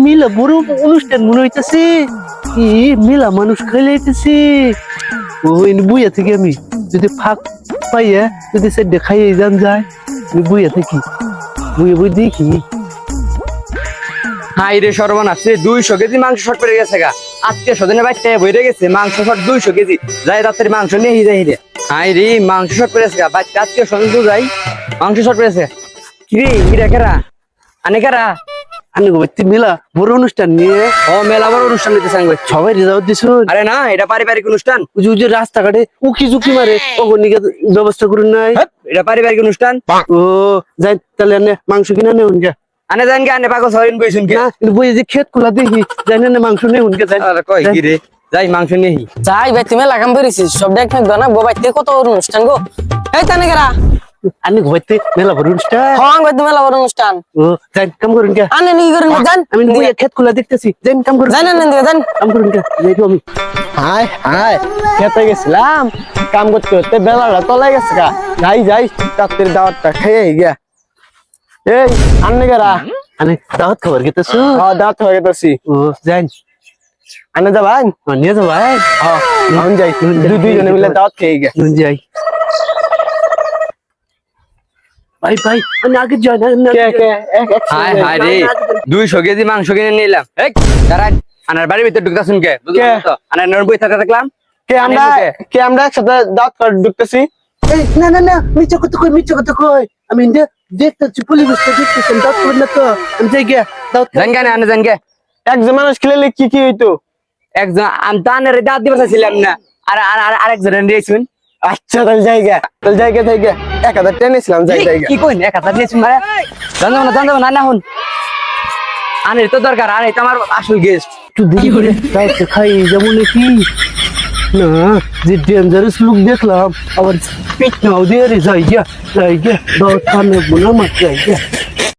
মিলা বড় অনুষ্ঠান মনে হইতেছে। মেলা মানুষ খাইলে হইতেছে। ওই বুইয়া থেকে আমি যদি ফাঁক পাইয়া যদি সে দেখাই যান যায়, আমি বুইয়া থাকি, বুয়ে বই দেখি। হাই রে সর্বনাশ রে, 200 কেজি মাংস শর্ট পড়ে গেছে গা। আজকে সদিনে বাইতে বইরে গেছে মাংস শর্ট 200 কেজি। যাই রাতের মাংস নিয়ে যাই রে। হাই রে মাংস শর্ট পড়ে গেছে গা। বাইতে আজকে সদিন তো যাই মাংস শর্ট পড়েছে। কি রে মিরা কেরা আনে কারা আমি গোবাইতে মেলা বড় অনুষ্ঠান নিয়ে। ও মেলা বড় অনুষ্ঠান নিতে সাঙ্গ সবাই রেজাউট দিছ। আরে না, এটা পারিবারিক অনুষ্ঠান। যে রাস্তাঘাটে উকি ঝুঁকি মারে ওখানে ব্যবস্থা করুন নাই। এটা পারিবারিক অনুষ্ঠান। ও যাই তাহলে আনে মাংস কিনা নেউন গে। আনে জান কে আনে পাগল হরিণ বইছুন কে না বই যে ক্ষেত খোলা দেখি যাই না মাংস নেউন গে। যাই আরে কই কি রে, যাই মাংস নিহি। যাই ভাই তুমি লাগাম বেরিয়েছিস সব দেখ না না গো বাইতে কত অনুষ্ঠান গো। এই তানে কেরা আমি গোবাইতে মেলা বড় অনুষ্ঠান। হং ভাই তুমি মেলা বড় অনুষ্ঠান। ও যাই কাম করুন গে। আনে নি করুন জান আমি বই ক্ষেত খোলা দেখতেছি, যাই কাম করুন। জান না দিও জান কাম করুন গে। যাই তো আমি হাই হাই খেতে গেছিলাম কাম করতে করতে বেলাটা তলে গেছে গা। যাই যাই রাত্রির দাওয়াতটা খেয়ে গিয়া। এই আন্নে গেরা আমি দাওয়াত খাবার গেতেছ। দাওয়াত হয়ে গেছি। ও যাই আনে যাবান নিয়ে যাও ভাই। এখন যাই দুইজনে মিলে দাওয়াত খেয়ে গিয়া। যাই ভাই ভাই আমি আগে যাই না। কে কে হাই হাই রে 200 কেজি মাংস কিনে নিলাম। এই দাঁড়ান, আনার বাড়ির ভিতর ঢুকতাছুন কে? বুঝলাম তো। আনার নরবই থাকা দেখলাম। কে আমরা একসাথে দাওয়াত করে ঢুকতেছি। এই না না না মিথ্যা কথা কই আমি দেখতেছি পরিবেশটা দেখতেছি। দাওয়াত করবেন না তো? আমি যাই গিয়া দাওয়াত জান কে আনে জান কে? একজন মানুষ খেলে কি কি হইতো? একজন আমি তো আনের দাঁত দিতে চাইছিলাম না। আর আরেকজন দিয়েছুন। আচ্ছা তাহলে জায়গা থেকে 1000 টেনেছিলাম। যাই কি কইন 1000 দিয়েছুন ভাই? জান যাবো না হন। আনের তো দরকার, আনে তো আমার আসল গেস্ট। একটু দেখি করে দাওয়াত খাই যেমন কি না যে ডেঞ্জারাস লুক দেখলাম আবার পিট নাও দিয়ে রে যাই গিয়া দাওয়াত খানে বোনা মার যাই গিয়া।